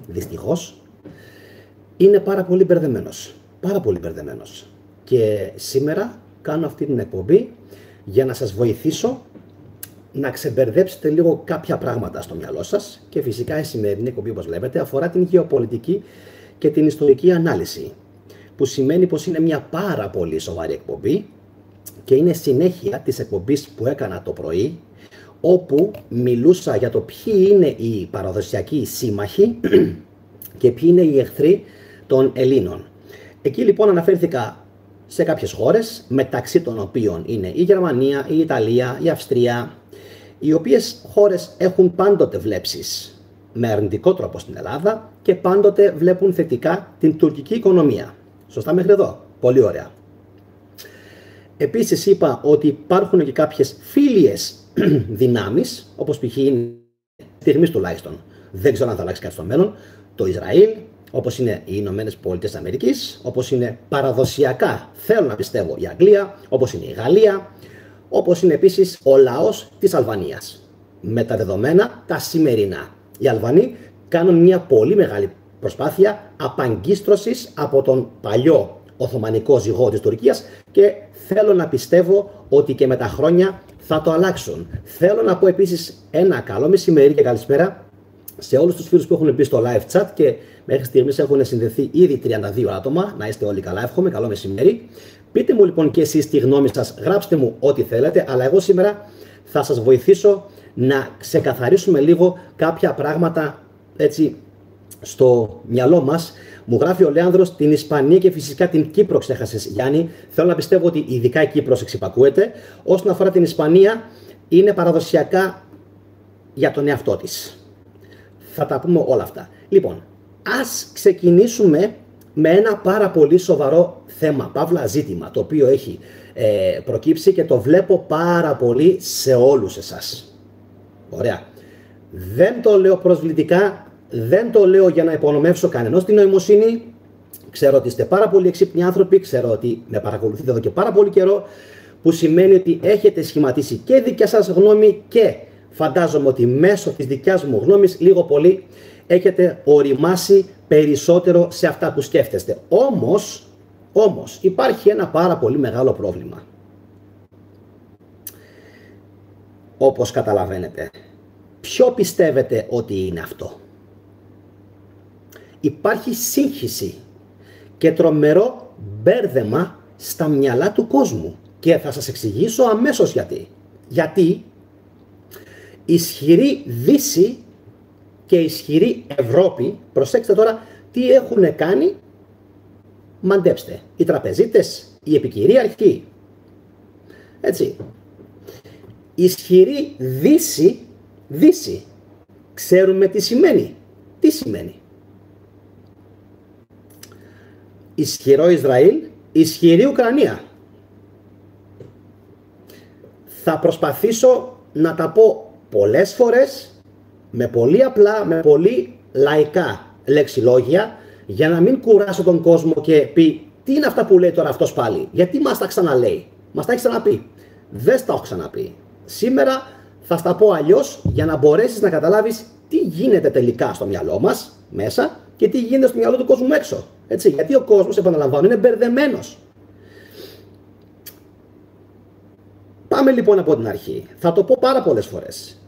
δυστυχώς, είναι πάρα πολύ μπερδεμένος. Πάρα πολύ μπερδεμένος. Και σήμερα κάνω αυτή την εκπομπή για να σας βοηθήσω να ξεμπερδέψετε λίγο κάποια πράγματα στο μυαλό σας, και φυσικά η σημερινή εκπομπή, όπως βλέπετε, αφορά την γεωπολιτική και την ιστορική ανάλυση, που σημαίνει πως είναι μια πάρα πολύ σοβαρή εκπομπή και είναι συνέχεια της εκπομπής που έκανα το πρωί, όπου μιλούσα για το ποιοι είναι οι παραδοσιακοί σύμμαχοι και ποιοι είναι οι εχθροί των Ελλήνων. Εκεί λοιπόν αναφέρθηκα σε κάποιες χώρες, μεταξύ των οποίων είναι η Γερμανία, η Ιταλία, η Αυστρία, οι οποίες χώρες έχουν πάντοτε βλέψεις με αρνητικό τρόπο στην Ελλάδα και πάντοτε βλέπουν θετικά την τουρκική οικονομία. Σωστά μέχρι εδώ? Πολύ ωραία. Επίσης είπα ότι υπάρχουν και κάποιες φίλιες δυνάμεις, όπως π.χ. είναι στιγμής τουλάχιστον, δεν ξέρω αν θα αλλάξει κάτι στο μέλλον, το Ισραήλ, όπως είναι οι Ηνωμένες Πολιτείες Αμερικής, όπως είναι παραδοσιακά, θέλω να πιστεύω, η Αγγλία, όπως είναι η Γαλλία, όπως είναι επίσης ο λαός της Αλβανίας. Με τα δεδομένα τα σημερινά. Οι Αλβανοί κάνουν μια πολύ μεγάλη προσπάθεια απαγκίστρωσης από τον παλιό Οθωμανικό ζυγό της Τουρκίας και θέλω να πιστεύω ότι και με τα χρόνια θα το αλλάξουν. Θέλω να πω επίσης ένα καλό μεσημέρι και καλησπέρα σε όλους τους φίλους που έχουν μπει στο live chat και μέχρι στιγμής έχουν συνδεθεί ήδη 32 άτομα. Να είστε όλοι καλά, εύχομαι. Καλό μεσημέρι. Πείτε μου λοιπόν και εσείς τη γνώμη σας, γράψτε μου ό,τι θέλετε, αλλά εγώ σήμερα θα σας βοηθήσω να ξεκαθαρίσουμε λίγο κάποια πράγματα έτσι στο μυαλό μας. Μου γράφει ο Λέανδρος την Ισπανία και φυσικά την Κύπρο ξέχασες, Γιάννη. Θέλω να πιστεύω ότι ειδικά η Κύπρος εξυπακούεται. Όσον αφορά την Ισπανία, είναι παραδοσιακά για τον εαυτό της. Θα τα πούμε όλα αυτά. Λοιπόν, ας ξεκινήσουμε με ένα πάρα πολύ σοβαρό θέμα, παύλα ζήτημα, το οποίο έχει προκύψει και το βλέπω πάρα πολύ σε όλους εσάς. Ωραία. Δεν το λέω προσβλητικά, δεν το λέω για να υπονομεύσω κανενός την νοημοσύνη. Ξέρω ότι είστε πάρα πολύ έξυπνοι άνθρωποι, ξέρω ότι με παρακολουθείτε εδώ και πάρα πολύ καιρό, που σημαίνει ότι έχετε σχηματίσει και δικιά σας γνώμη και φαντάζομαι ότι μέσω της δικιάς μου γνώμης λίγο πολύ έχετε οριμάσει περισσότερο σε αυτά που σκέφτεστε. Όμως υπάρχει ένα πάρα πολύ μεγάλο πρόβλημα. Όπως καταλαβαίνετε. Ποιο πιστεύετε ότι είναι αυτό? Υπάρχει σύγχυση και τρομερό μπέρδεμα στα μυαλά του κόσμου. Και θα σας εξηγήσω αμέσως γιατί. Γιατί ισχυρή Δύση και ισχυρή Ευρώπη, προσέξτε τώρα τι έχουν κάνει, μαντέψτε, οι τραπεζίτες, οι επικυρίαρχοι, έτσι. Ισχυρή Δύση, ξέρουμε τι σημαίνει. Τι σημαίνει? Ισχυρό Ισραήλ, ισχυρή Ουκρανία. Θα προσπαθήσω να τα πω πολλές φορές, με πολύ απλά, με πολύ λαϊκά λεξιλόγια, για να μην κουράσω τον κόσμο και πει τι είναι αυτά που λέει τώρα αυτός πάλι, γιατί μας τα ξαναλέει. Μας τα έχει ξαναπεί. Δεν στα έχω ξαναπεί. Σήμερα θα στα πω αλλιώς για να μπορέσεις να καταλάβεις τι γίνεται τελικά στο μυαλό μας μέσα και τι γίνεται στο μυαλό του κόσμου έξω. Έτσι, γιατί ο κόσμος, επαναλαμβάνω, είναι μπερδεμένος. Πάμε λοιπόν από την αρχή. Θα το πω πάρα πολλές φορές.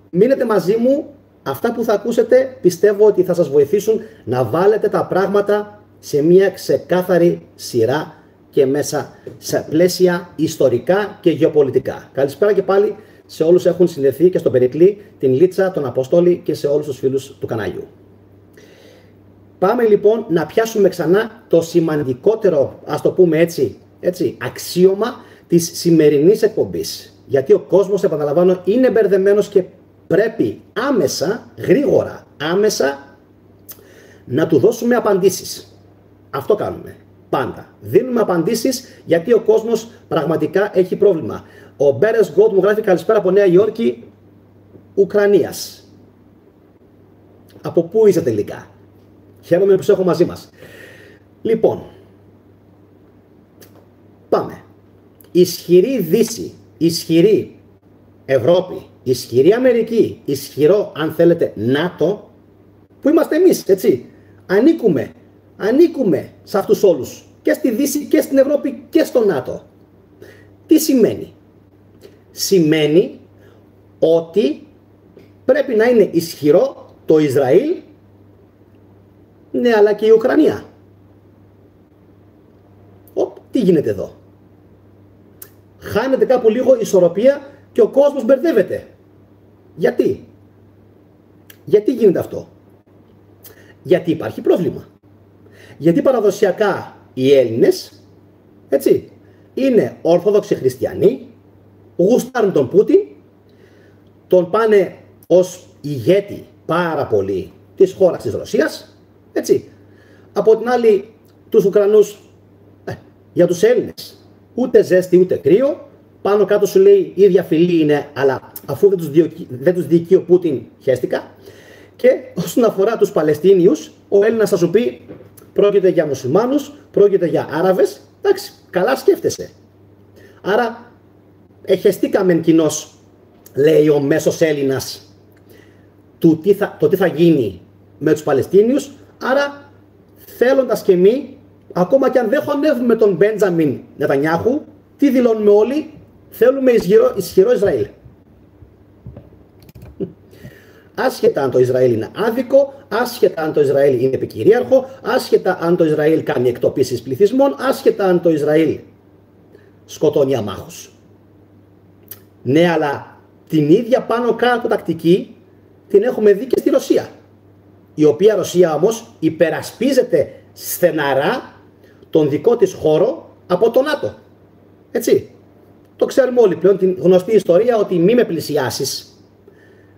Μείνετε μαζί μου, αυτά που θα ακούσετε πιστεύω ότι θα σας βοηθήσουν να βάλετε τα πράγματα σε μια ξεκάθαρη σειρά και μέσα σε πλαίσια ιστορικά και γεωπολιτικά. Καλησπέρα και πάλι σε όλους που έχουν συνδεθεί και στον Περικλή, την Λίτσα, τον Αποστόλη και σε όλους τους φίλους του καναλιού. Πάμε λοιπόν να πιάσουμε ξανά το σημαντικότερο, ας το πούμε έτσι αξίωμα της σημερινής εκπομπής. Γιατί ο κόσμος, επαναλαμβάνω, είναι μπερδεμένος και πρέπει άμεσα, γρήγορα, άμεσα να του δώσουμε απαντήσεις. Αυτό κάνουμε. Πάντα. Δίνουμε απαντήσεις γιατί ο κόσμος πραγματικά έχει πρόβλημα. Ο Μπέρες Γκότ μου γράφει καλησπέρα από Νέα Υόρκη, Ουκρανίας. Από πού είσαι τελικά? Χαίρομαι που σε έχω μαζί μας. Λοιπόν, πάμε. Ισχυρή Δύση, ισχυρή Ευρώπη, ισχυρή Αμερική, ισχυρό αν θέλετε ΝΑΤΟ, που είμαστε εμείς, έτσι. Ανήκουμε σε αυτούς όλους, και στη Δύση και στην Ευρώπη και στο ΝΑΤΟ. Τι σημαίνει? Σημαίνει ότι πρέπει να είναι ισχυρό το Ισραήλ, ναι, αλλά και η Ουκρανία. Τι γίνεται εδώ? Χάνεται κάπου λίγο η ισορροπία και ο κόσμος μπερδεύεται. Γιατί? Γιατί γίνεται αυτό? Γιατί υπάρχει πρόβλημα. Γιατί παραδοσιακά οι Έλληνες, έτσι, είναι ορθόδοξοι χριστιανοί, γουστάρουν τον Πούτιν, τον πάνε ως ηγέτη πάρα πολύ της χώρας της Ρωσίας, έτσι. Από την άλλη, τους Ουκρανούς, για τους Έλληνες, ούτε ζέστη ούτε κρύο, πάνω κάτω σου λέει η ίδια φυλή είναι, αλλά αφού δεν τους διοικεί ο Πούτιν, χέστηκα. Και όσον αφορά τους Παλαιστίνιους, ο Έλληνας θα σου πει πρόκειται για μουσουλμάνους, πρόκειται για Άραβες, εντάξει, καλά σκέφτεσαι. Άρα, εχεστήκαμεν κοινώς, λέει ο μέσος Έλληνας, το τι θα γίνει με τους Παλαιστίνιους, άρα θέλοντας και εμείς, ακόμα και αν δεν χωνεύουμε τον Μπέντζαμιν Νετανιάχου, τι δηλώνουμε όλοι? Θέλουμε ισχυρό Ισραήλ. Άσχετα αν το Ισραήλ είναι άδικο, άσχετα αν το Ισραήλ είναι επικυρίαρχο, άσχετα αν το Ισραήλ κάνει εκτοπίσεις πληθυσμών, άσχετα αν το Ισραήλ σκοτώνει αμάχους. Ναι, αλλά την ίδια πάνω κάτω τακτική την έχουμε δει και στη Ρωσία. Η οποία Ρωσία όμως υπερασπίζεται στεναρά τον δικό της χώρο από το ΝΑΤΟ. Έτσι. Το ξέρουμε όλοι πλέον την γνωστή ιστορία ότι μη με πλησιάσεις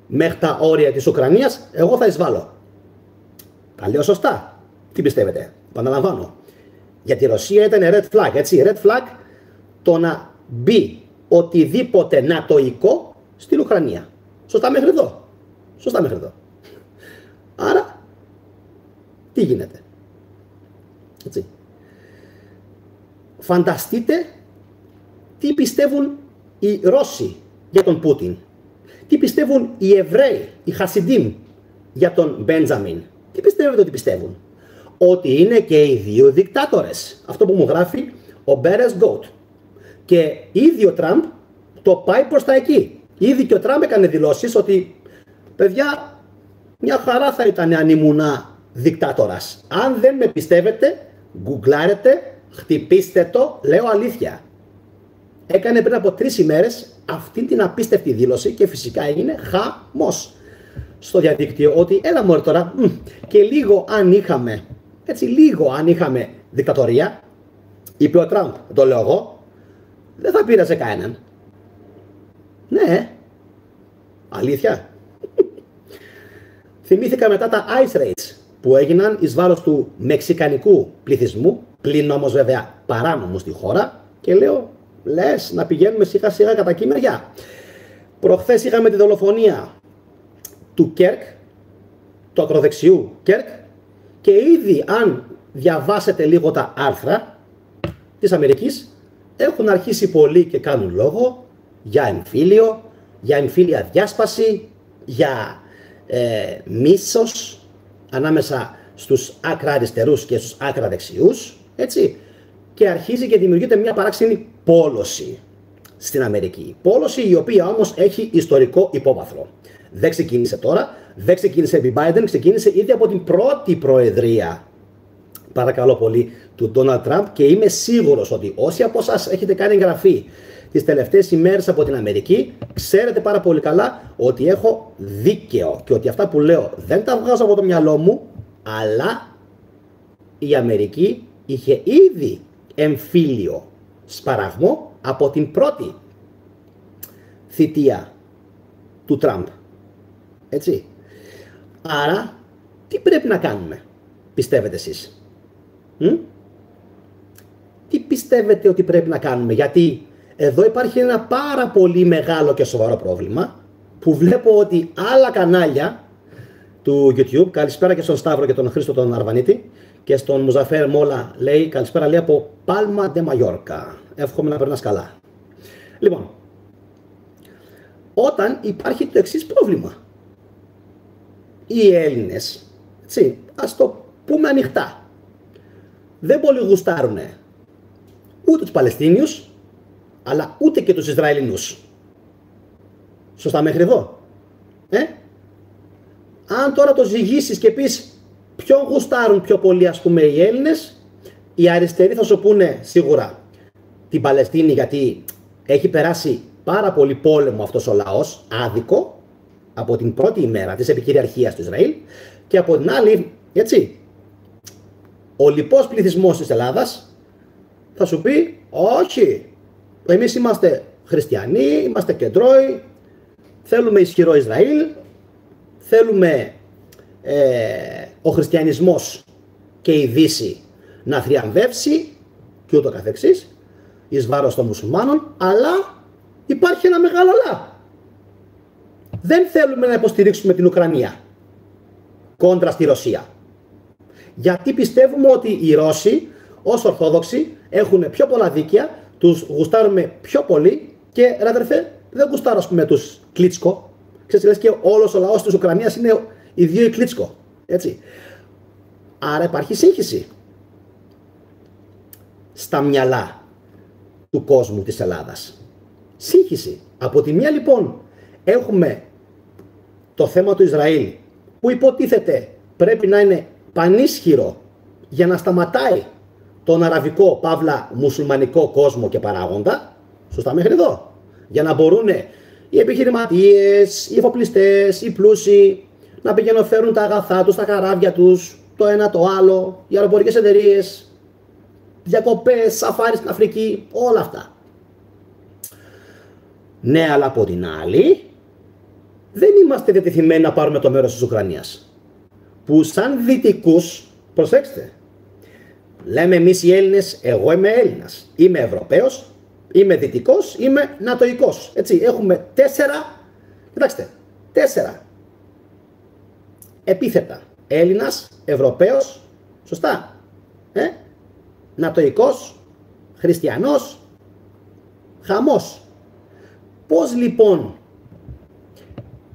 μέχρι τα όρια της Ουκρανίας, εγώ θα εισβάλλω. Τα λέω σωστά? Τι πιστεύετε? Επαναλαμβάνω. Για τη Ρωσία ήταν red flag, έτσι. Red flag το να μπει οτιδήποτε νατοϊκό στην Ουκρανία. Σωστά μέχρι εδώ? Σωστά μέχρι εδώ. Άρα, τι γίνεται? Έτσι. Φανταστείτε τι πιστεύουν οι Ρώσοι για τον Πούτιν. Τι πιστεύουν οι Εβραίοι, οι Χασιντίμ για τον Μπέντζαμιν. Τι πιστεύετε ότι πιστεύουν? Ότι είναι και οι δύο δικτάτορες. Αυτό που μου γράφει ο Μπέρες Γκότ. Και ήδη ο Τραμπ το πάει προς τα εκεί. Ήδη και ο Τραμπ έκανε δηλώσεις ότι παιδιά, μια χαρά θα ήταν αν ήμουνα δικτάτορας. Αν δεν με πιστεύετε, γκουγκλάρετε, χτυπήστε το, λέω αλήθεια. Έκανε πριν από 3 ημέρες αυτή την απίστευτη δήλωση και φυσικά έγινε χαμός στο διαδίκτυο ότι έλα μωρέ τώρα και λίγο αν είχαμε δικτατορία, είπε ο Τραμπ, το λέω εγώ, δεν θα πείραζε κανέναν. Ναι, αλήθεια. Θυμήθηκα μετά τα ice raids που έγιναν εις βάρος του μεξικανικού πληθυσμού, πλην όμως βέβαια παράνομου στη χώρα, και λέω λες να πηγαίνουμε σιγά σιγά κατά εκεί μεριά. Προχθές είχαμε τη δολοφονία του Κέρκ, του ακροδεξιού Κέρκ, και ήδη αν διαβάσετε λίγο τα άρθρα της Αμερικής, έχουν αρχίσει πολλοί και κάνουν λόγο για εμφύλιο, για εμφύλια διάσπαση, για μίσος ανάμεσα στους άκρα αριστερούς και στους άκρα δεξιούς, έτσι, και αρχίζει και δημιουργείται μια παράξενη πόλωση στην Αμερική. Πόλωση η οποία όμως έχει ιστορικό υπόβαθρο. Δεν ξεκίνησε τώρα, δεν ξεκίνησε επί Biden, ξεκίνησε ήδη από την πρώτη προεδρία, παρακαλώ πολύ, του Ντόναλντ Τραμπ, και είμαι σίγουρος ότι όσοι από εσάς έχετε κάνει εγγραφή τις τελευταίες ημέρες από την Αμερική, ξέρετε πάρα πολύ καλά ότι έχω δίκαιο και ότι αυτά που λέω δεν τα βγάζω από το μυαλό μου, αλλά η Αμερική είχε ήδη εμφύλιο σπαραγμό από την πρώτη θητεία του Τραμπ. Έτσι. Άρα, τι πρέπει να κάνουμε, πιστεύετε εσείς? Τι πιστεύετε ότι πρέπει να κάνουμε? Γιατί εδώ υπάρχει ένα πάρα πολύ μεγάλο και σοβαρό πρόβλημα που βλέπω ότι άλλα κανάλια του YouTube, καλησπέρα και στον Σταύρο και τον Χρήστο τον Αρβανίτη, και στον Μουζαφέρ Μόλα λέει καλησπέρα, λέει από Πάλμα ντε Μαγιόρκα. Εύχομαι να περνάς καλά. Λοιπόν, όταν υπάρχει το εξής πρόβλημα. Οι Έλληνες Έτσι, ας το πούμε ανοιχτά. Δεν πολύ γουστάρουνε ούτε τους Παλαιστίνιους, αλλά ούτε και τους Ισραηλινούς. Σωστά μέχρι εδώ. Αν τώρα το ζυγίσεις και πεις ποιον γουστάρουν πιο πολύ, ας πούμε, οι Έλληνες, οι αριστεροί θα σου πούνε σίγουρα την Παλαιστίνη, γιατί έχει περάσει πάρα πολύ πόλεμο αυτός ο λαός, άδικο, από την πρώτη ημέρα της επικυριαρχίας του Ισραήλ, και από την άλλη, έτσι, ο λοιπός πληθυσμός της Ελλάδας θα σου πει όχι, εμείς είμαστε χριστιανοί, είμαστε κεντρώοι, θέλουμε ισχυρό Ισραήλ, θέλουμε ο χριστιανισμός και η Δύση να θριαμβεύσει και ούτω καθεξής εις βάρος των μουσουλμάνων, αλλά υπάρχει ένα μεγάλο αλλά. Δεν θέλουμε να υποστηρίξουμε την Ουκρανία κόντρα στη Ρωσία. Γιατί πιστεύουμε ότι οι Ρώσοι ως Ορθόδοξοι έχουν πιο πολλά δίκαια, τους γουστάρουμε πιο πολύ και ρε αδερφέ, δεν γουστάρω ας πούμε τους Κλίτσκο. Ξέρεις, λες και όλος ο λαός της Ουκρανίας είναι οι δύο οι Κλίτσκο. Έτσι. Άρα υπάρχει σύγχυση στα μυαλά του κόσμου της Ελλάδας. Σύγχυση. Από τη μία λοιπόν έχουμε το θέμα του Ισραήλ, που υποτίθεται πρέπει να είναι πανίσχυρο για να σταματάει τον αραβικό, παύλα μουσουλμανικό κόσμο και παράγοντα. Σωστά μέχρι εδώ. Για να μπορούν οι επιχειρηματίες, οι εφοπλιστές, οι πλούσιοι να πηγαίνουν φέρουν τα αγαθά τους, τα καράβια τους, το ένα το άλλο, οι αεροπορικές εταιρείες, διακοπές, σαφάρι στην Αφρική, όλα αυτά. Ναι, αλλά από την άλλη δεν είμαστε διατεθειμένοι να πάρουμε το μέρος της Ουκρανίας, που σαν δυτικούς, προσέξτε, λέμε εμείς οι Έλληνες, εγώ είμαι Έλληνας, είμαι Ευρωπαίος, είμαι δυτικός, είμαι νατοϊκός. Έτσι, έχουμε 4, κοιτάξτε, 4 επίθετα. Έλληνας, Ευρωπαίος, σωστά, νατοϊκός, χριστιανός, χαμός. Πώς λοιπόν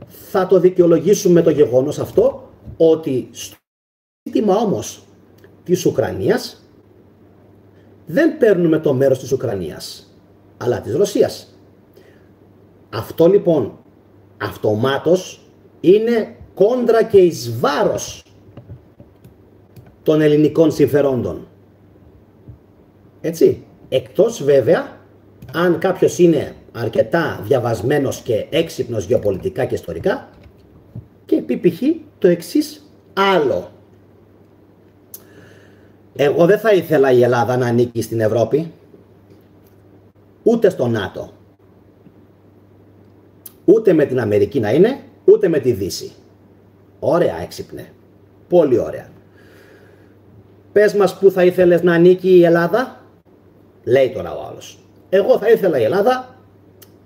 θα το δικαιολογήσουμε το γεγονός αυτό, ότι στο ζήτημα όμως της Ουκρανίας δεν παίρνουμε το μέρος της Ουκρανίας, αλλά της Ρωσίας. Αυτό λοιπόν αυτομάτως είναι κόντρα και εις βάρος των ελληνικών συμφερόντων. Έτσι, εκτός βέβαια αν κάποιος είναι αρκετά διαβασμένος και έξυπνος γεωπολιτικά και ιστορικά και πει π.χ. το εξής άλλο. Εγώ δεν θα ήθελα η Ελλάδα να ανήκει στην Ευρώπη, ούτε στο ΝΑΤΟ, ούτε με την Αμερική να είναι, ούτε με τη Δύση. Ωραία έξυπνε, πολύ ωραία. Πες μας που θα ήθελες να ανήκει η Ελλάδα, λέει τώρα ο άλλος. Εγώ θα ήθελα η Ελλάδα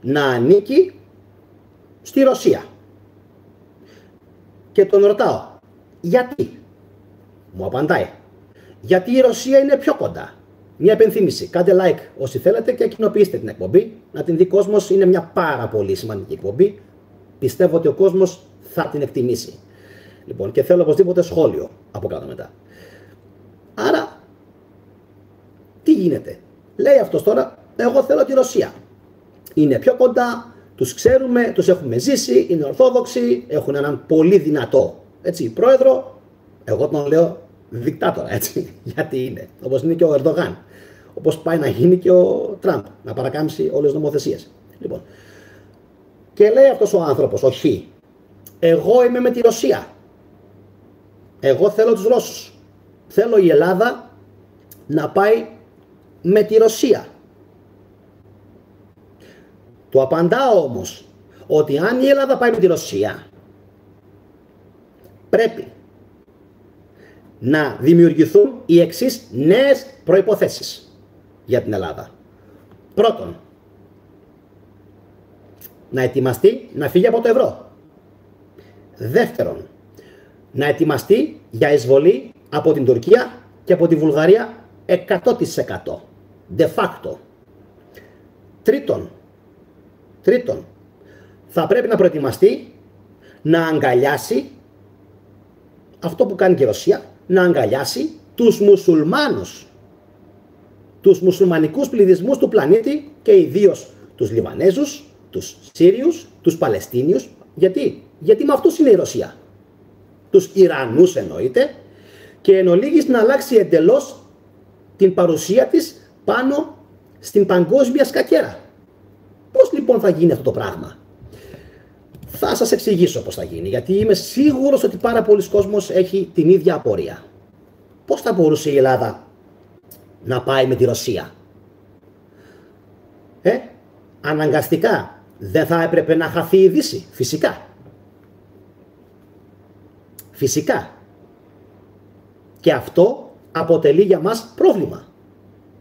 να ανήκει στη Ρωσία. Και τον ρωτάω, γιατί? Μου απαντάει, γιατί η Ρωσία είναι πιο κοντά. Μια επενθύμηση, κάντε like όσοι θέλετε και κοινοποιήστε την εκπομπή, να την δει κόσμος, είναι μια πάρα πολύ σημαντική εκπομπή. Πιστεύω ότι ο κόσμος θα την εκτιμήσει. Λοιπόν, και θέλω οπωσδήποτε σχόλιο από κάτω μετά. Άρα, τι γίνεται? Λέει αυτός τώρα, εγώ θέλω τη Ρωσία. Είναι πιο κοντά, τους ξέρουμε, τους έχουμε ζήσει, είναι ορθόδοξοι, έχουν έναν πολύ δυνατό, έτσι, πρόεδρο. Εγώ τον λέω δικτάτορα, έτσι, γιατί είναι, όπως είναι και ο Ερντογάν. Όπως πάει να γίνει και ο Τραμπ, να παρακάμψει όλες τις νομοθεσίες. Λοιπόν, και λέει αυτός ο άνθρωπος, όχι, εγώ είμαι με τη Ρωσία. Εγώ θέλω τους Ρώσους. Θέλω η Ελλάδα να πάει με τη Ρωσία. Του απαντάω όμως ότι αν η Ελλάδα πάει με τη Ρωσία, πρέπει να δημιουργηθούν οι εξής νέες προϋποθέσεις για την Ελλάδα. Πρώτον, να ετοιμαστεί να φύγει από το ευρώ. Δεύτερον, να ετοιμαστεί για εισβολή από την Τουρκία και από τη Βουλγαρία 100%. De facto. Τρίτον, θα πρέπει να προετοιμαστεί να αγκαλιάσει αυτό που κάνει και η Ρωσία, να αγκαλιάσει τους μουσουλμάνους, τους μουσουλμανικούς πληθυσμούς του πλανήτη και ιδίως τους Λιβανέζους, τους Σύριους, τους Παλαιστίνιους. Γιατί με αυτούς είναι η Ρωσία. Τους Ιρανούς εννοείται, και εν ολίγης να αλλάξει εντελώς την παρουσία της πάνω στην παγκόσμια σκακέρα. Πώς λοιπόν θα γίνει αυτό το πράγμα? Θα σας εξηγήσω πώς θα γίνει, γιατί είμαι σίγουρος ότι πάρα πολλοί κόσμος έχει την ίδια απορία. Πώς θα μπορούσε η Ελλάδα να πάει με τη Ρωσία? Αναγκαστικά δεν θα έπρεπε να χαθεί η Δύση? Φυσικά. Και αυτό αποτελεί για μας πρόβλημα.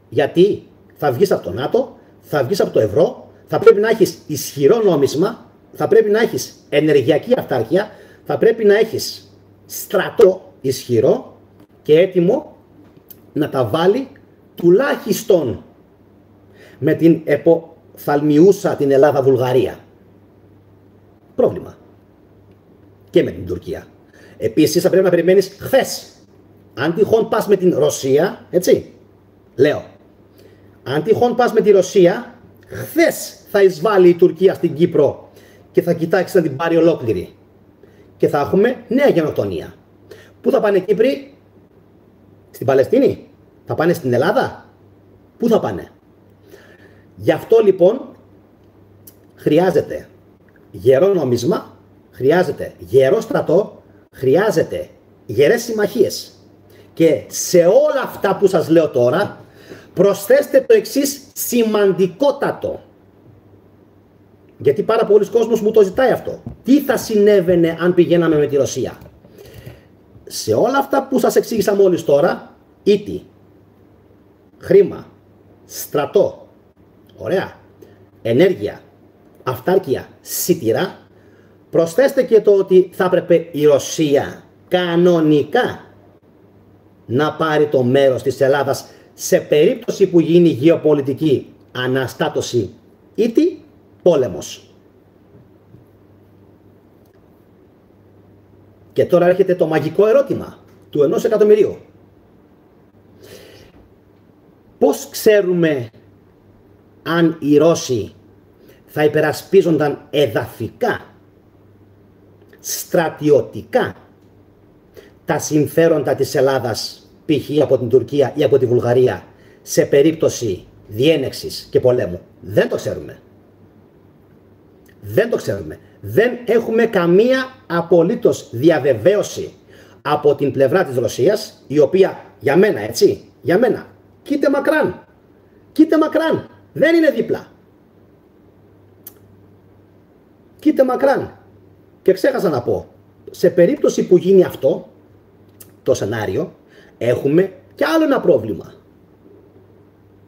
Γιατί θα βγεις από το ΝΑΤΟ, θα βγεις από το ευρώ, θα πρέπει να έχεις ισχυρό νόμισμα, θα πρέπει να έχεις ενεργειακή αυτάρκεια, θα πρέπει να έχεις στρατό ισχυρό και έτοιμο να τα βάλει τουλάχιστον με την εποφθαλμιούσα την Ελλάδα-Βουλγαρία. Πρόβλημα. Και με την Τουρκία. Επίσης θα πρέπει να περιμένεις χθες. Αν τυχόν πας με την Ρωσία, έτσι, λέω, αν τυχόν πας με τη Ρωσία, χθες θα εισβάλλει η Τουρκία στην Κύπρο και θα κοιτάξει να την πάρει ολόκληρη. Και θα έχουμε νέα γενοκτονία. Πού θα πάνε οι Κύπροι? Στην Παλαιστίνη? Θα πάνε στην Ελλάδα? Πού θα πάνε? Γι' αυτό λοιπόν χρειάζεται γερό νόμισμα, χρειάζεται γερό στρατό, χρειάζεται γερές συμμαχίες. Και σε όλα αυτά που σας λέω τώρα, προσθέστε το εξής σημαντικότατο. Γιατί πάρα πολλοί κόσμος μου το ζητάει αυτό. Τι θα συνέβαινε αν πηγαίναμε με τη Ρωσία? Σε όλα αυτά που σας εξήγησα μόλις τώρα, ήτι, χρήμα, στρατό, ωραία, ενέργεια, αυτάρκεια, σιτηρά, προσθέστε και το ότι θα έπρεπε η Ρωσία κανονικά να πάρει το μέρος της Ελλάδας σε περίπτωση που γίνει γεωπολιτική αναστάτωση ή πόλεμος. Και τώρα έρχεται το μαγικό ερώτημα του 1 εκατομμυρίου. Πώς ξέρουμε αν οι Ρώσοι θα υπερασπίζονταν εδαφικά, στρατιωτικά τα συμφέροντα της Ελλάδας, π.χ. από την Τουρκία ή από τη Βουλγαρία, σε περίπτωση διένεξης και πολέμου? Δεν το ξέρουμε. Δεν το ξέρουμε. Δεν έχουμε καμία απολύτως διαβεβαίωση από την πλευρά της Ρωσίας, η οποία για μένα, έτσι, για μένα, κοίτε μακράν, δεν είναι δίπλα. Κοίτε μακράν. Και ξέχασα να πω, σε περίπτωση που γίνει αυτό το σενάριο, έχουμε κι άλλο ένα πρόβλημα.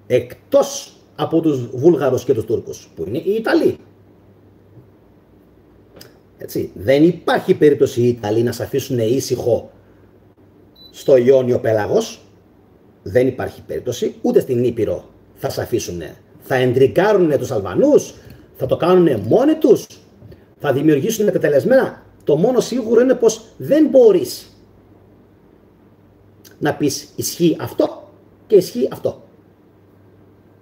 Εκτός από τους Βούλγαρους και τους Τούρκους, που είναι οι Ιταλοί. Έτσι, δεν υπάρχει περίπτωση οι Ιταλοί να σε αφήσουν ήσυχο στο Ιόνιο πέλαγος. Δεν υπάρχει περίπτωση, ούτε στην Ήπειρο θα σε αφήσουν. Θα εντρικάρουν τους Αλβανούς, θα το κάνουν μόνοι τους, θα δημιουργήσουν τετελεσμένα. Το μόνο σίγουρο είναι πως δεν μπορείς να πεις ισχύει αυτό και ισχύει αυτό.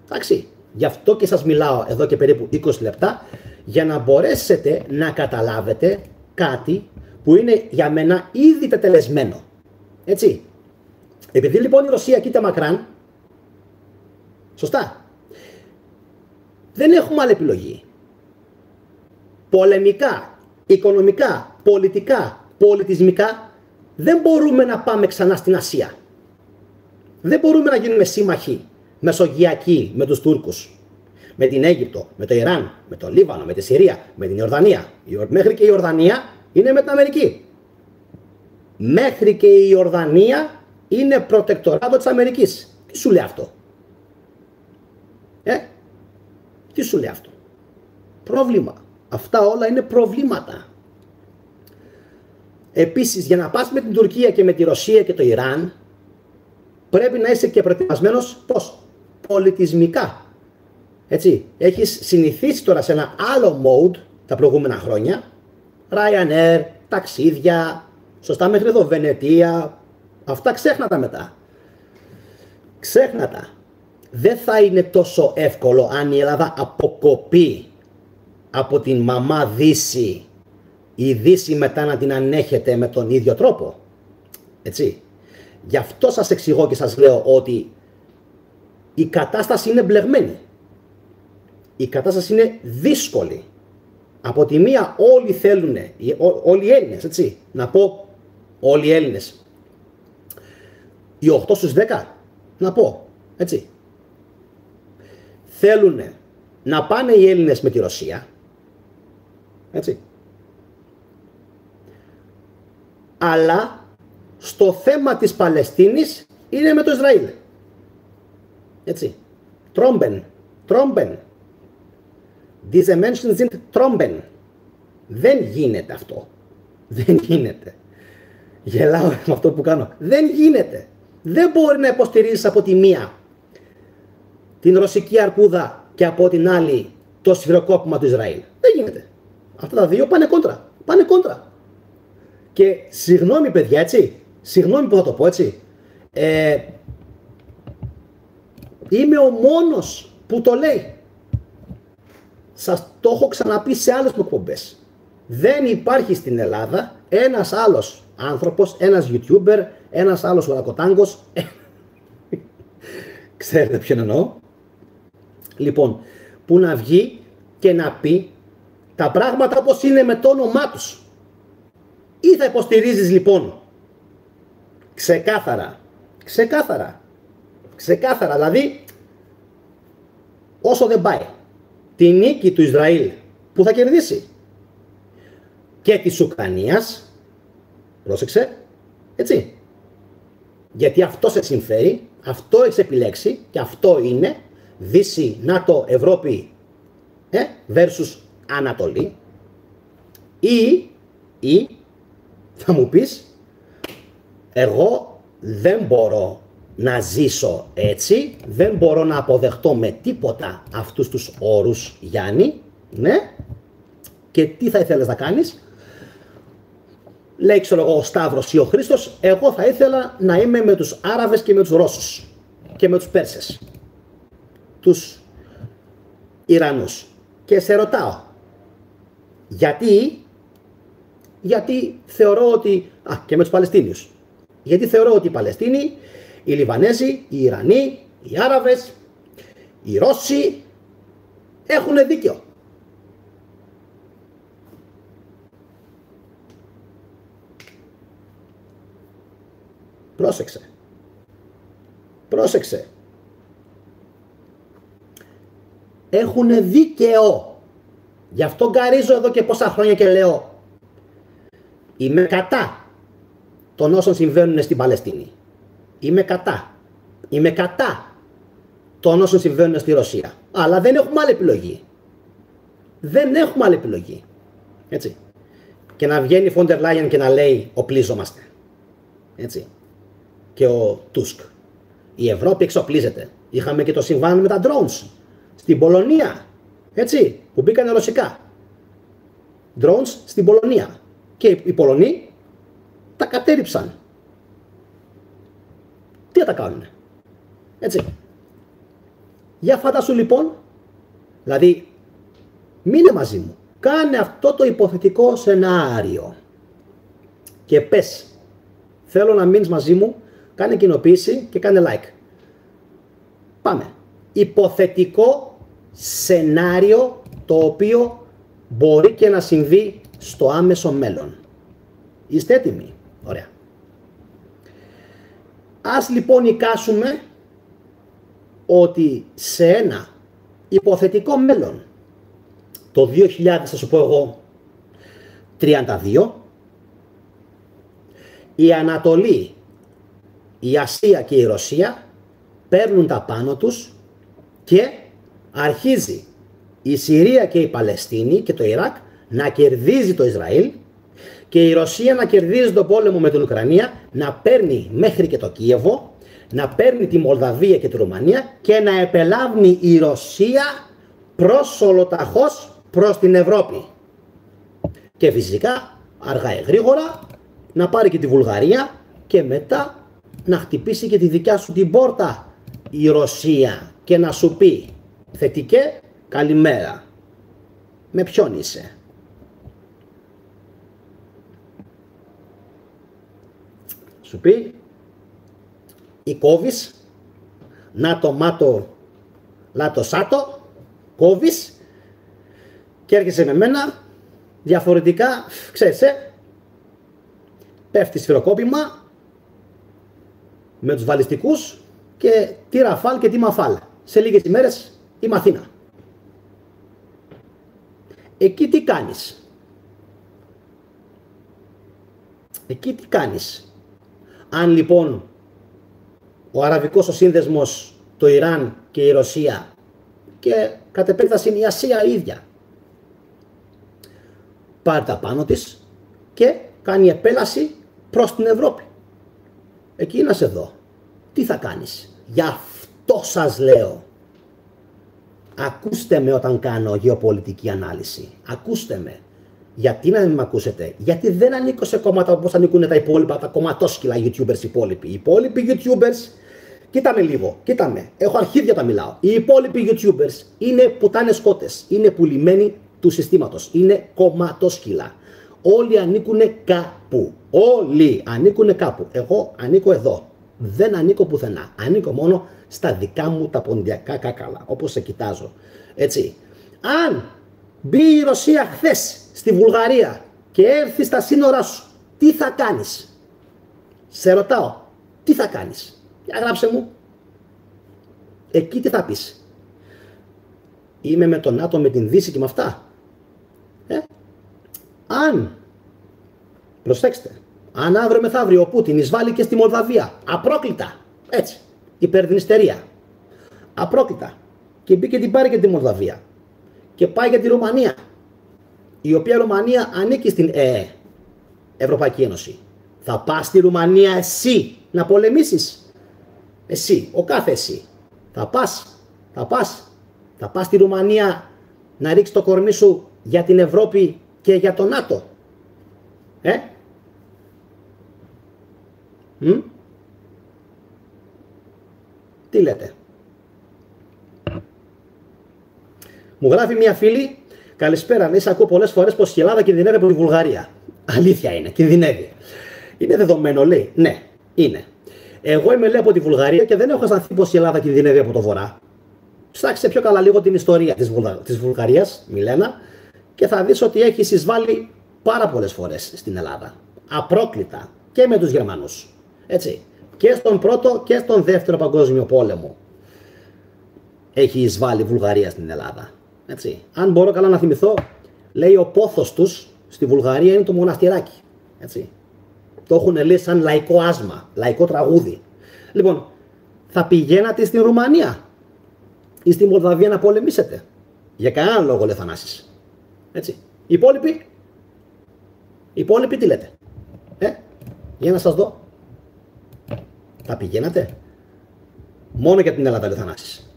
Εντάξει, γι' αυτό και σας μιλάω εδώ και περίπου 20 λεπτά, για να μπορέσετε να καταλάβετε κάτι που είναι για μένα ήδη τετελεσμένο. Έτσι. Επειδή λοιπόν η Ρωσία κοίτα μακράν, σωστά, δεν έχουμε άλλη επιλογή. Πολεμικά, οικονομικά, πολιτικά, πολιτισμικά, δεν μπορούμε να πάμε ξανά στην Ασία. Δεν μπορούμε να γίνουμε σύμμαχοι μεσογειακοί με τους Τούρκους, με την Αίγυπτο, με το Ιράν, με το Λίβανο, με τη Συρία, με την Ιορδανία. Μέχρι και η Ιορδανία είναι με την Αμερική. Μέχρι και η Ιορδανία είναι προτεκτοράτο της Αμερικής. Τι σου λέει αυτό? Τι σου λέει αυτό? Πρόβλημα. Αυτά όλα είναι προβλήματα. Επίσης, για να πας με την Τουρκία και με τη Ρωσία και το Ιράν, πρέπει να είσαι και προετοιμασμένος πώς? Πολιτισμικά. Έτσι, έχεις συνηθίσει τώρα σε ένα άλλο mode τα προηγούμενα χρόνια. Ryanair, ταξίδια, Σωστά, μέχρι εδώ, Βενετία, αυτά ξέχνα τα μετά. Ξέχνα τα. Δεν θα είναι τόσο εύκολο αν η Ελλάδα αποκοπεί από την μαμά Δύση, η Δύση μετά να την ανέχεται με τον ίδιο τρόπο. Έτσι. Γι' αυτό σας εξηγώ και σας λέω ότι η κατάσταση είναι μπλεγμένη. Η κατάσταση είναι δύσκολη. Από τη μία όλοι θέλουν, όλοι οι Έλληνες, έτσι, να πω όλοι οι Έλληνες, οι 8 στους 10, να πω, έτσι, θέλουν να πάνε οι Έλληνες με τη Ρωσία, έτσι, αλλά στο θέμα της Παλαιστίνης είναι με το Ισραήλ, έτσι, Tromben. Diese Menschen sind Tromben. Δεν γίνεται αυτό. Δεν γίνεται. Γελάω με αυτό που κάνω. Δεν γίνεται. Δεν μπορεί να υποστηρίζεις από τη μία την ρωσική αρκούδα και από την άλλη το σφυροκόπημα του Ισραήλ. Δεν γίνεται. Αυτά τα δύο πάνε κόντρα. Πάνε κόντρα. Και συγγνώμη παιδιά, έτσι. Συγγνώμη που θα το πω, έτσι. Είμαι ο μόνος που το λέει. Σας το έχω ξαναπεί σε άλλες εκπομπές. Δεν υπάρχει στην Ελλάδα ένας άλλος άνθρωπος, ένας YouTuber, ένας άλλος ορακοτάγκος. Ξέρετε ποιον εννοώ. Λοιπόν, που να βγει και να πει τα πράγματα όπως είναι με το όνομά τους. Ή θα υποστηρίζεις λοιπόν ξεκάθαρα, δηλαδή όσο δεν πάει τη νίκη του Ισραήλ που θα κερδίσει και της Ουκρανίας, πρόσεξε, έτσι, γιατί αυτό σε συμφέρει, αυτό έχεις επιλέξει και αυτό είναι Δύση, ΝΑΤΟ, Ευρώπη versus Ανατολή, ή θα μου πεις εγώ δεν μπορώ να ζήσω έτσι, δεν μπορώ να αποδεχτώ με τίποτα αυτούς τους όρους, Γιάννη, ναι, και τι θα ήθελες να κάνεις? Λέει, ξέρω εγώ, ο Σταύρος ή ο Χρήστος, εγώ θα ήθελα να είμαι με τους Άραβες και με τους Ρώσους και με τους Πέρσες, τους Ιρανούς. Και σε ρωτάω, γιατί θεωρώ ότι, και με τους Παλαιστίνιους, γιατί θεωρώ ότι οι Παλαιστίνοι, οι Λιβανέζοι, οι Ιρανοί, οι Άραβες, οι Ρώσοι έχουν δίκιο. Πρόσεξε. Έχουν δίκαιο. Γι' αυτό γκαρίζω εδώ και πόσα χρόνια και λέω είμαι κατά των όσων συμβαίνουν στην Παλαιστίνη. Είμαι κατά των όσων συμβαίνουν στη Ρωσία. Αλλά δεν έχουμε άλλη επιλογή. Έτσι. Και να βγαίνει η Φόντερ Λάιεν και να λέει οπλίζομαστε. Έτσι. Και ο Τούσκ. Η Ευρώπη εξοπλίζεται. Είχαμε και το συμβάν με τα drones στην Πολωνία. Έτσι. Που μπήκανε ρωσικά. Drones στην Πολωνία. Και οι Πολωνοί τα κατέριψαν. Τι θα τα κάνουνε? Έτσι. Για φαντάσου λοιπόν, δηλαδή μείνε μαζί μου, κάνε αυτό το υποθετικό σενάριο και πες, θέλω να μείνεις μαζί μου, κάνε κοινοποίηση και κάνε like. Πάμε. Υποθετικό σενάριο το οποίο μπορεί και να συμβεί στο άμεσο μέλλον. Είστε έτοιμοι? Ωραία. Ας λοιπόν εικάσουμε ότι σε ένα υποθετικό μέλλον, το 2000 θα σου πω εγώ 32, η Ανατολή, η Ασία και η Ρωσία παίρνουν τα πάνω τους και αρχίζει η Συρία και η Παλαιστίνη και το Ιράκ να κερδίζει το Ισραήλ και η Ρωσία να κερδίζει τον πόλεμο με την Ουκρανία, να παίρνει μέχρι και το Κίεβο, να παίρνει τη Μολδαβία και τη Ρουμανία και να επελάβνει η Ρωσία προς ολοταχώς προς την Ευρώπη. Και φυσικά, αργά ή γρήγορα, να πάρει και τη Βουλγαρία και μετά να χτυπήσει και τη δικιά σου την πόρτα η Ρωσία και να σου πει θετικέ καλημέρα. Με ποιον είσαι? Σου πει ή κόβεις, να το μάτω, λάτο σάτο, κόβεις και έρχεσαι με μένα, διαφορετικά, ξέρεις, πέφτει σφυροκόπημα με τους βαλιστικούς και τι Ραφάλ και τι Μαφάλ. Σε λίγες ημέρες είμαι Αθήνα. Εκεί τι κάνεις? Εκεί τι κάνεις? Αν λοιπόν ο Αραβικός ο σύνδεσμος, το Ιράν και η Ρωσία και κατ' επέκταση η Ασία ίδια πάρει τα πάνω της και κάνει επέλαση προς την Ευρώπη. Εκεί να σε δω. Τι θα κάνεις? Γι' αυτό σας λέω. Ακούστε με όταν κάνω γεωπολιτική ανάλυση. Ακούστε με. Γιατί να μην με ακούσετε? Γιατί δεν ανήκω σε κόμματα όπως ανήκουν τα υπόλοιπα, τα κομματόσκυλα YouTubers υπόλοιποι. Οι υπόλοιποι YouTubers, κοίτα με λίγο, κοίτα με. Έχω αρχίδια όταν μιλάω. Οι υπόλοιποι YouTubers είναι πουτάνες σκότες. Είναι πουλημένοι του συστήματος. Είναι κομματόσκυλα. Όλοι ανήκουν κάπου. Όλοι ανήκουν κάπου. Εγώ ανήκω εδώ. Δεν ανήκω πουθενά. Ανήκω μόνο στα δικά μου τα ποντιακά κάκαλα. Όπως σε κοιτάζω. Έτσι. Αν μπει η Ρωσία χθες στη Βουλγαρία και έρθει στα σύνορά σου, τι θα κάνεις? Σε ρωτάω. Τι θα κάνεις? Για γράψε μου. Εκεί τι θα πεις? Είμαι με τον ΝΑΤΟ, με την Δύση και με αυτά. Αν, προσέξτε, αν αύριο μεθαύριο ο Πούτιν εισβάλλει και στη Μολδαβία, απρόκλητα, έτσι, υπερδνηστερία, απρόκλητα, και μπήκε την πάρει και τη Μολδαβία και πάει για τη Ρουμανία, η οποία Ρουμανία ανήκει στην Ευρωπαϊκή Ένωση, θα πας στη Ρουμανία εσύ να πολεμήσεις? Εσύ, ο κάθε εσύ, θα πας στη Ρουμανία να ρίξεις το κορμί σου για την Ευρώπη και για το ΝΑΤΟ? Τι λέτε? Μου γράφει μια φίλη, καλησπέρα, λέει, σε ακούω πολλές φορές πως η Ελλάδα κινδυνεύει από τη Βουλγαρία. Αλήθεια είναι, κινδυνεύει. Είναι δεδομένο, λέει. Ναι, είναι. Εγώ είμαι, λέει, από τη Βουλγαρία και δεν έχω αισθανθεί πως η Ελλάδα κινδυνεύει από το Βορρά. Ψάξε πιο καλά λίγο την ιστορία της Βουλγαρίας, Μιλένα, και θα δεις ότι έχει εισβάλει πάρα πολλές φορές στην Ελλάδα. Απρόκλητα και με τους Γερμανούς. Έτσι. Και στον πρώτο και στον δεύτερο παγκόσμιο πόλεμο έχει εισβάλει η Βουλγαρία στην Ελλάδα. Έτσι. Αν μπορώ καλά να θυμηθώ, λέει ο πόθος τους στη Βουλγαρία είναι το μοναστηράκι. Έτσι. Το έχουν, λέει, σαν λαϊκό άσμα, λαϊκό τραγούδι. Λοιπόν, θα πηγαίνατε στην Ρουμανία ή στη Μολδαβία να πολεμήσετε? Για κανέναν λόγο, λέει Θανάσης. Έτσι. Οι υπόλοιποι τι λέτε? Για να σας δω. Θα πηγαίνατε? Μόνο για την Ελλάδα, λέει Θανάσης.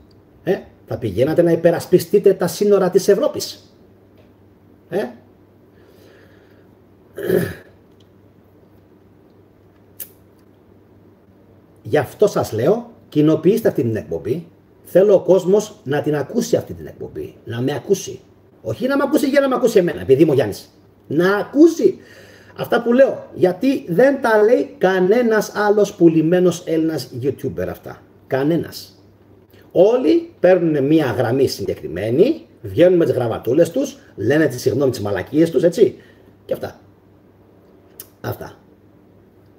Θα πηγαίνατε να υπερασπιστείτε τα σύνορα της Ευρώπης? Γι' αυτό σας λέω, κοινοποιήστε αυτή την εκπομπή. Θέλω ο κόσμος να την ακούσει αυτή την εκπομπή. Να με ακούσει. Όχι να με ακούσει για να με ακούσει εμένα, επειδή είμαι ο Γιάννης. Να ακούσει αυτά που λέω. Γιατί δεν τα λέει κανένας άλλος πουλημένος Έλληνας YouTuber αυτά. Κανένας. Όλοι παίρνουν μια γραμμή συγκεκριμένη, βγαίνουν με τις γραβατούλες τους, λένε τις μαλακίες τους, έτσι. Και αυτά. Αυτά.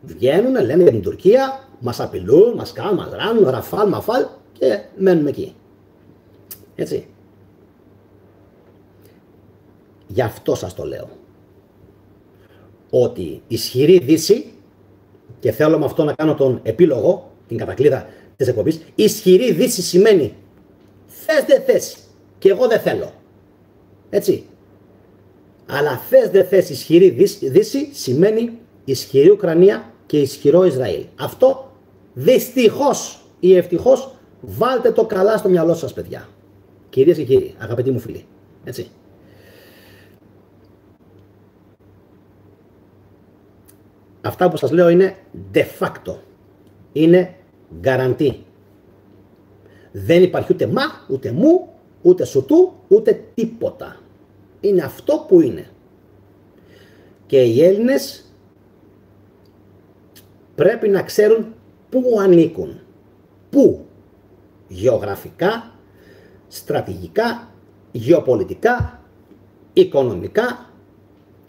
Βγαίνουν, λένε για την Τουρκία, μας απειλούν, μας κάνουν, μας ράνουν, Ραφάλ, Μαφάλ και μένουμε εκεί. Έτσι. Γι' αυτό σας το λέω. Ότι ισχυρή Δύση, και θέλω με αυτό να κάνω τον επίλογο, την κατακλείδα της εκπομπής, ισχυρή Δύση σημαίνει θες δεν θες και εγώ δεν θέλω. Έτσι. Αλλά θες δεν θες ισχυρή Δύση σημαίνει ισχυρή Ουκρανία και ισχυρό Ισραήλ. Αυτό δυστυχώς ή ευτυχώς βάλτε το καλά στο μυαλό σας, παιδιά. Κυρίες και κύριοι, αγαπητοί μου φίλοι. Έτσι. Αυτά που σας λέω είναι de facto. Είναι guarantee. Δεν υπάρχει ούτε μα, ούτε μου, ούτε σουτού, ούτε τίποτα. Είναι αυτό που είναι. Και οι Έλληνες πρέπει να ξέρουν πού ανήκουν. Πού? Γεωγραφικά, στρατηγικά, γεωπολιτικά, οικονομικά,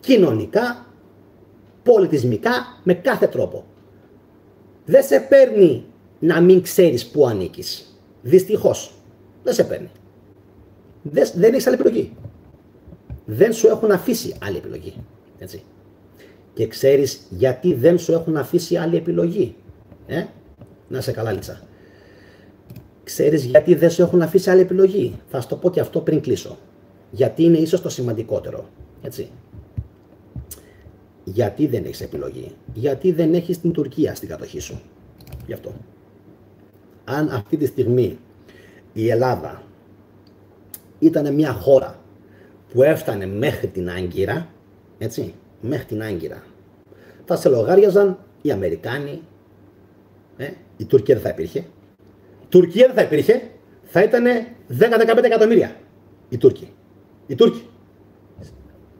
κοινωνικά, πολιτισμικά, με κάθε τρόπο. Δεν σε παίρνει να μην ξέρεις πού ανήκεις. Δυστυχώς. Δεν σε παίρνει. Δεν έχεις άλλη επιλογή. Δεν σου έχουν αφήσει άλλη επιλογή. Έτσι. Και ξέρεις γιατί δεν σου έχουν αφήσει άλλη επιλογή. Να σε καλά, Λίτσα. Ξέρεις γιατί δεν σου έχουν αφήσει άλλη επιλογή. Θα σου το πω και αυτό πριν κλείσω. Γιατί είναι ίσως το σημαντικότερο. Έτσι. Γιατί δεν έχεις επιλογή? Γιατί δεν έχεις την Τουρκία στην κατοχή σου. Γι' αυτό. Αν αυτή τη στιγμή η Ελλάδα ήταν μια χώρα που έφτανε μέχρι την Άγκυρα, έτσι, μέχρι την Άγκυρα, θα σε λογάριαζαν οι Αμερικάνοι, η Τουρκία δεν θα υπήρχε. Η Τουρκία δεν θα υπήρχε, θα ήταν 10-15 εκατομμύρια οι Τούρκοι. Οι Τούρκοι.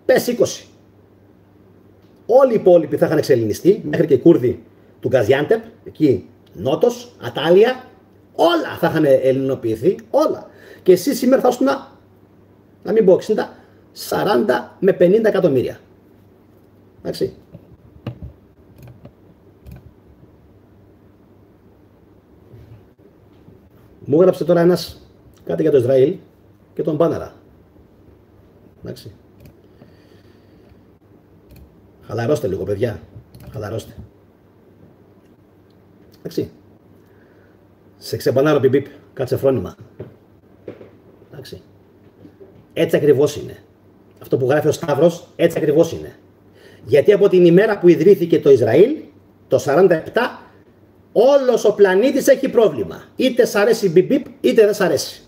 Πες 20. Όλοι οι υπόλοιποι θα είχαν εξελληνιστεί, μέχρι και οι Κούρδοι του Γκαζιάντεπ, εκεί Νότος, Ατάλια, όλα θα είχαν ελληνοποιηθεί, όλα. Και εσείς σήμερα θα ήσουν, να μην πω 60, 40 με 50 εκατομμύρια. Εντάξει. Μου έγραψε τώρα ένας κάτι για το Ισραήλ και τον Μπάναρα. Εντάξει. Χαλαρώστε λίγο, παιδιά. Χαλαρώστε. Εντάξει. Σε ξεμπανάρω πιπ, κάτσε φρόνημα. Εντάξει. Έτσι ακριβώς είναι. Αυτό που γράφει ο Σταύρος, έτσι ακριβώς είναι. Γιατί από την ημέρα που ιδρύθηκε το Ισραήλ, το 47, όλος ο πλανήτης έχει πρόβλημα. Είτε σ' αρέσει μπιπ, είτε δεν σ' αρέσει.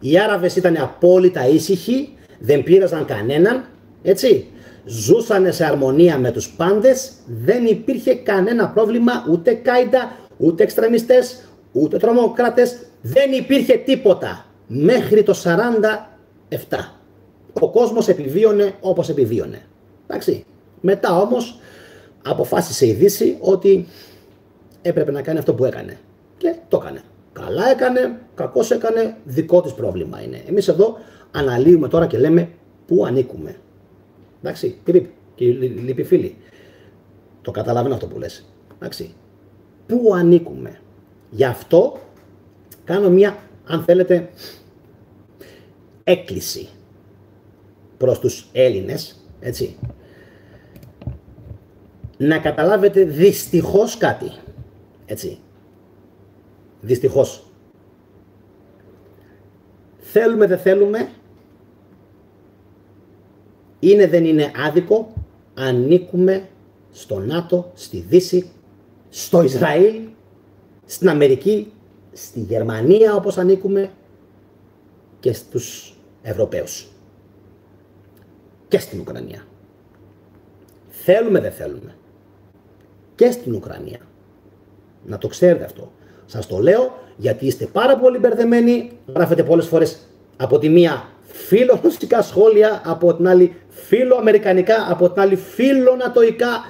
Οι Άραβες ήταν απόλυτα ήσυχοι, δεν πείραζαν κανέναν, έτσι. Ζούσανε σε αρμονία με τους πάντες, δεν υπήρχε κανένα πρόβλημα, ούτε κάιντα, ούτε εξτρεμιστές, ούτε τρομοκράτες, δεν υπήρχε τίποτα μέχρι το 47. Ο κόσμος επιβίωνε όπως επιβίωνε. Εντάξει. Μετά όμως αποφάσισε η Δύση ότι έπρεπε να κάνει αυτό που έκανε. Και το έκανε. Καλά έκανε, κακώς έκανε, δικό της πρόβλημα είναι. Εμείς εδώ αναλύουμε τώρα και λέμε πού ανήκουμε. Εντάξει, και λυπη φίλοι. Το καταλαβαίνω αυτό που λες. Εντάξει. Πού ανήκουμε? Γι' αυτό κάνω μια, αν θέλετε, έκκληση προς τους Έλληνες, έτσι. Να καταλάβετε δυστυχώς κάτι, έτσι. Δυστυχώς. Θέλουμε δεν θέλουμε, είναι δεν είναι άδικο, ανήκουμε στο ΝΑΤΟ, στη Δύση, στο Ισραήλ, στην Αμερική, στη Γερμανία όπως ανήκουμε και στους Ευρωπαίους και στην Ουκρανία. Θέλουμε δεν θέλουμε και στην Ουκρανία. Να το ξέρετε αυτό. Σας το λέω γιατί είστε πάρα πολύ μπερδεμένοι, γράφετε πολλές φορές από τη μία φιλορωσικά σχόλια, από την άλλη φιλοαμερικανικά, από την άλλη φιλονατοϊκά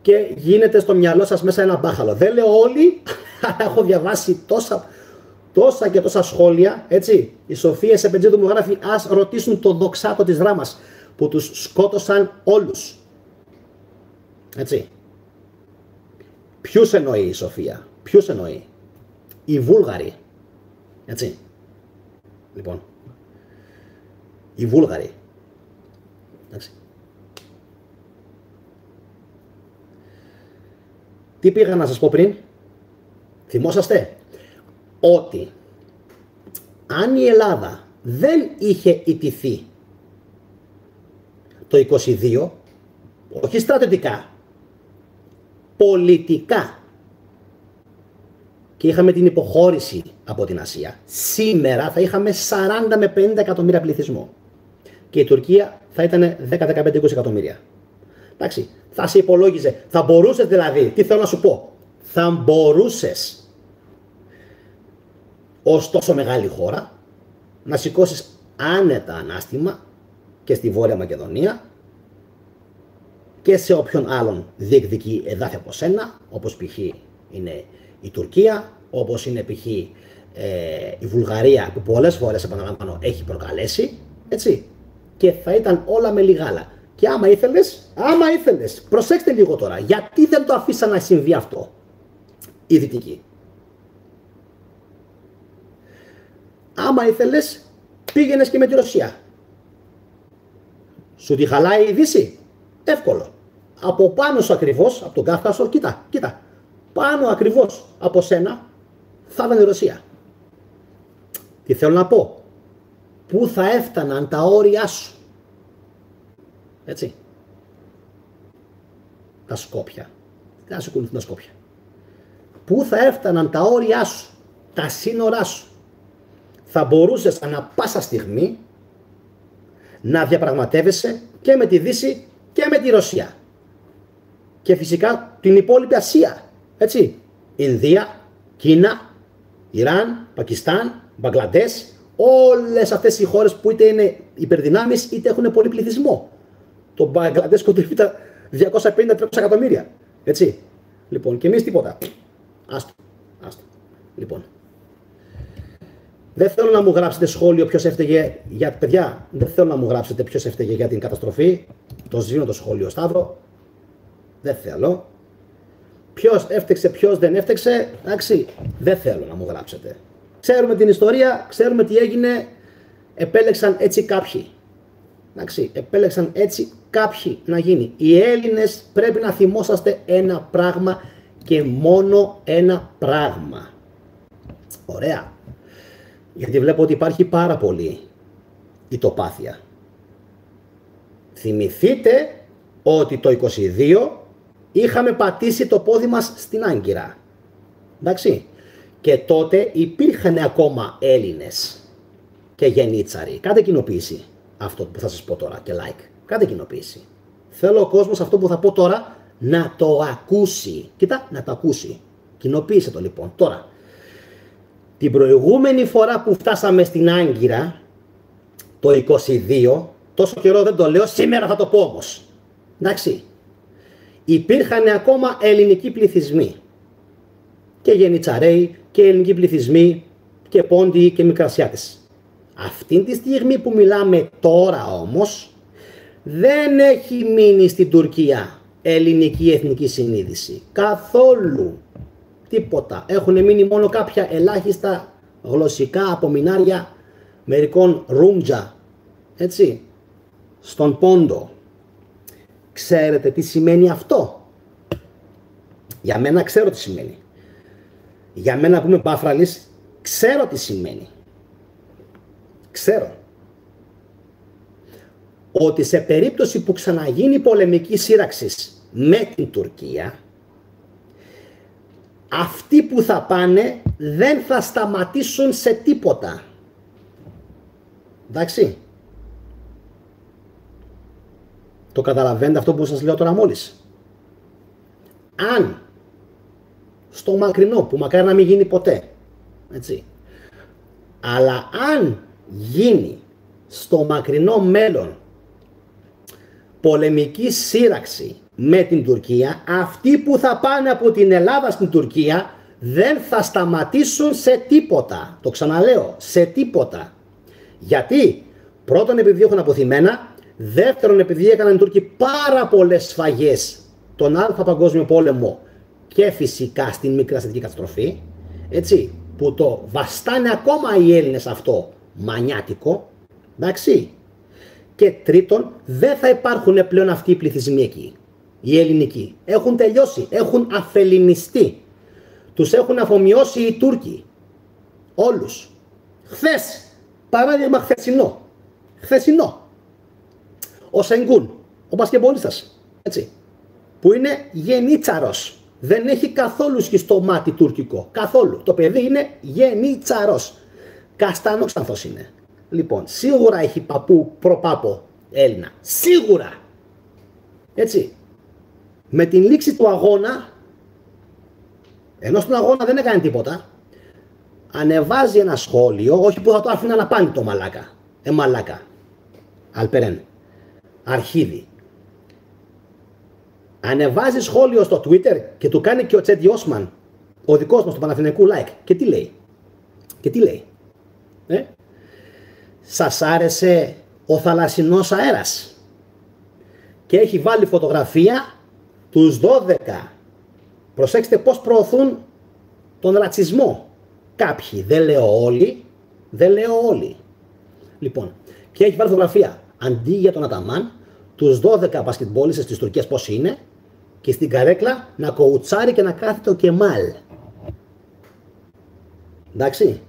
και γίνεται στο μυαλό σας μέσα ένα μπάχαλο. Δεν λέω όλοι, αλλά έχω διαβάσει τόσα και τόσα σχόλια, έτσι. Η Σοφία Σεπεντζίδου μου γράφει, ας ρωτήσουν το δοξάτο της δράμας που τους σκότωσαν όλους. Έτσι. Ποιους εννοεί η Σοφία? Ποιους εννοεί? Οι Βούλγαροι. Έτσι. Λοιπόν. Οι Βούλγαροι. Εντάξει. Τι πήγα να σας πω πριν? Θυμόσαστε? Ότι αν η Ελλάδα δεν είχε ιτηθεί το 22, όχι στρατιωτικά, πολιτικά, και είχαμε την υποχώρηση από την Ασία, σήμερα θα είχαμε 40 με 50 εκατομμύρια πληθυσμό και η Τουρκία θα ήταν 10, 15, 20 εκατομμύρια. Εντάξει, θα σε υπολόγιζε. Θα μπορούσες δηλαδή, τι θέλω να σου πω, θα μπορούσες ως τόσο μεγάλη χώρα να σηκώσεις άνετα ανάστημα και στη Βόρεια Μακεδονία και σε όποιον άλλον διεκδικεί εδάφια από σένα, όπως π.χ. είναι η Τουρκία, όπως είναι π.χ. η Βουλγαρία, που πολλές φορές, επαναλαμβάνω, έχει προκαλέσει, έτσι, και θα ήταν όλα με λιγάλα. Και άμα ήθελες, προσέξτε λίγο τώρα, γιατί δεν το αφήσαν να συμβεί αυτό οι Δυτικοί. Άμα ήθελες, πήγαινες και με τη Ρωσία. Σου τη χαλάει η Δύση? Εύκολο. Από πάνω σου ακριβώς, από τον Κάφκασο, κοίτα, πάνω ακριβώς από σένα θα ήταν η Ρωσία. Τι θέλω να πω, πού θα έφταναν τα όρια σου, έτσι, τα Σκόπια, δεν θα σου ακολουθούν τα Σκόπια, πού θα έφταναν τα όρια σου, τα σύνορά σου, θα μπορούσες ανά πάσα στιγμή να διαπραγματεύεσαι και με τη Δύση και με τη Ρωσία και φυσικά την υπόλοιπη Ασία, έτσι, Ινδία, Κίνα, Ιράν, Πακιστάν, Μπαγκλαντές, όλες αυτές οι χώρες που είτε είναι υπερδυνάμεις είτε έχουν πολύ πληθυσμό. Το Μπαγκλαντές κοντεύει τα 250-300 εκατομμύρια, έτσι. Λοιπόν, και εμείς τίποτα. Άστο. Λοιπόν, δεν θέλω να μου γράψετε σχόλιο ποιος έφταιγε για παιδιά. Δεν θέλω να μου γράψετε ποιος έφταιγε για την καταστροφή. Το σβήνω το σχόλιο, Σταύρο. Δεν θέλω. Ποιος έφταξε, ποιος δεν έφταξε, εντάξει, δεν θέλω να μου γράψετε. Ξέρουμε την ιστορία, ξέρουμε τι έγινε, επέλεξαν έτσι κάποιοι. Εντάξει, επέλεξαν έτσι κάποιοι να γίνει. Οι Έλληνες πρέπει να θυμόσαστε ένα πράγμα και μόνο ένα πράγμα. Ωραία. Γιατί βλέπω ότι υπάρχει πάρα πολύ ητοπάθεια. Θυμηθείτε ότι το 22 είχαμε πατήσει το πόδι μας στην Άγκυρα. Εντάξει. Και τότε υπήρχαν ακόμα Έλληνες και γενίτσαροι. Κάντε κοινοποίηση αυτό που θα σας πω τώρα και like. Κάντε κοινοποίηση. Θέλω ο κόσμος αυτό που θα πω τώρα να το ακούσει. Κοίτα, να το ακούσει. Κοινοποίησε το λοιπόν. Τώρα, την προηγούμενη φορά που φτάσαμε στην Άγκυρα, το 22, τόσο καιρό δεν το λέω, σήμερα θα το πω όμως. Εντάξει. Υπήρχαν ακόμα ελληνικοί πληθυσμοί και γενιτσαρέοι και ελληνικοί πληθυσμοί και πόντιοι και μικρασιάτες. Αυτή τη στιγμή που μιλάμε τώρα όμως δεν έχει μείνει στην Τουρκία ελληνική εθνική συνείδηση. Καθόλου. Τίποτα. Έχουν μείνει μόνο κάποια ελάχιστα γλωσσικά απομεινάρια μερικών ρούμτζα. Έτσι. Στον Πόντο. Ξέρετε τι σημαίνει αυτό? Για μένα ξέρω τι σημαίνει. Για μένα που είμαι Πάφραλης, ξέρω τι σημαίνει. Ξέρω. Ότι σε περίπτωση που ξαναγίνει πολεμική σύραξη με την Τουρκία, αυτοί που θα πάνε δεν θα σταματήσουν σε τίποτα. Εντάξει. Το καταλαβαίνετε αυτό που σας λέω τώρα μόλις? Αν στο μακρινό, που μακάρι να μην γίνει ποτέ, έτσι, αλλά αν γίνει στο μακρινό μέλλον πολεμική σύραξη με την Τουρκία, αυτοί που θα πάνε από την Ελλάδα στην Τουρκία δεν θα σταματήσουν σε τίποτα. Το ξαναλέω, σε τίποτα. Γιατί? Πρώτον, επειδή έχουν αποθυμένα. Δεύτερον, επειδή έκαναν οι Τούρκοι πάρα πολλές σφαγές τον Α Παγκόσμιο Πόλεμο και φυσικά στην μικρασιατική καταστροφή, έτσι, που το βαστάνε ακόμα οι Έλληνες αυτό μανιάτικο, εντάξει. Και τρίτον, δεν θα υπάρχουν πλέον αυτοί οι πληθυσμοί εκεί, οι ελληνικοί. Έχουν τελειώσει, έχουν αφελινιστεί. Τους έχουν αφομοιώσει οι Τούρκοι. Όλους. Χθες, παράδειγμα χθεσινό. Ο Σενγκούν, ο μπασκετμπολίστας, έτσι, που είναι γενίτσαρος. Δεν έχει καθόλου σχιστό μάτι τουρκικό. Καθόλου. Το παιδί είναι γενίτσαρος. Καστανόξανθος είναι. Λοιπόν, σίγουρα έχει παππού προπάπο Έλληνα. Σίγουρα. Έτσι. Με την λήξη του αγώνα, ενώ στον αγώνα δεν έκανε τίποτα, ανεβάζει ένα σχόλιο, όχι που θα το άφηνα να πάνει το μαλάκα. Μαλάκα. Αλπερέν. Αρχίδι. Ανεβάζει σχόλιο στο Twitter και του κάνει και ο Τσέντι Όσμαν, ο δικός μας του Παναθηναϊκού like. Και τι λέει. Σας άρεσε ο θαλασσινός αέρας? Και έχει βάλει φωτογραφία τους 12. Προσέξτε πώς προωθούν τον ρατσισμό. Κάποιοι, δεν λέω όλοι. Λοιπόν, και έχει βάλει φωτογραφία αντί για τον Αταμάν, τους 12 μπασκετμπόλιστες της Τουρκίας πώς είναι, και στην καρέκλα να κοουτσάρει και να κάθεται ο Κεμάλ. Εντάξει.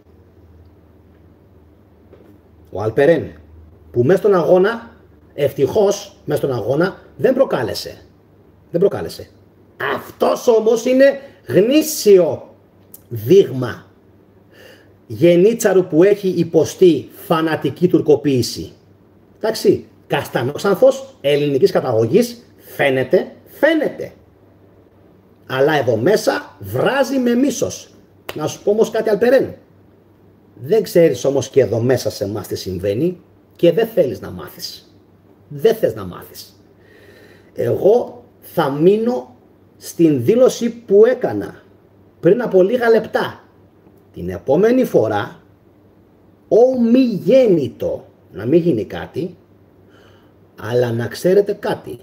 Ο Αλπερέν, που μέσα στον αγώνα, ευτυχώς μέσα στον αγώνα, δεν προκάλεσε. Αυτός όμως είναι γνήσιο δείγμα γενίτσαρου που έχει υποστεί φανατική τουρκοποίηση. Εντάξει, καστανόξανθος ελληνικής καταγωγής, φαίνεται. Αλλά εδώ μέσα βράζει με μίσος. Να σου πω όμως κάτι, Αλπερέν. Δεν ξέρεις όμως και εδώ μέσα σε εμάς τι συμβαίνει και δεν θέλεις να μάθεις. Δεν θες να μάθεις. Εγώ θα μείνω στην δήλωση που έκανα πριν από λίγα λεπτά. Την επόμενη φορά, ομιγέννητο, να μην γίνει κάτι, αλλά να ξέρετε κάτι.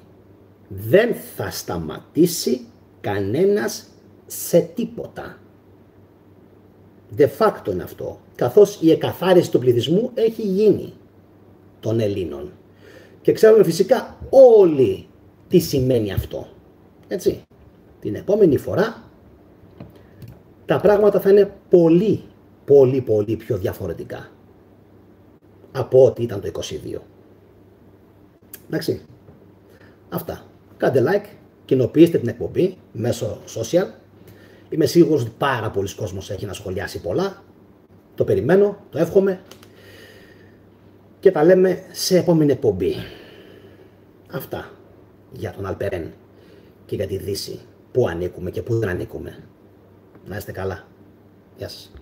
Δεν θα σταματήσει κανένας σε τίποτα. De facto είναι αυτό, καθώς η εκαθάριση του πληθυσμού έχει γίνει των Ελλήνων. Και ξέρουμε φυσικά όλοι τι σημαίνει αυτό. Έτσι. Την επόμενη φορά τα πράγματα θα είναι πολύ πιο διαφορετικά από ό,τι ήταν το 22. Εντάξει. Αυτά. Κάντε like, κοινοποιήστε την εκπομπή μέσω social. Είμαι σίγουρος ότι πάρα πολλοί κόσμος έχει να σχολιάσει πολλά. Το περιμένω, το εύχομαι. Και τα λέμε σε επόμενη εκπομπή. Αυτά για τον Αλπερέν και για τη Δύση. Πού ανήκουμε και πού δεν ανήκουμε. Να είστε καλά. Γεια σας.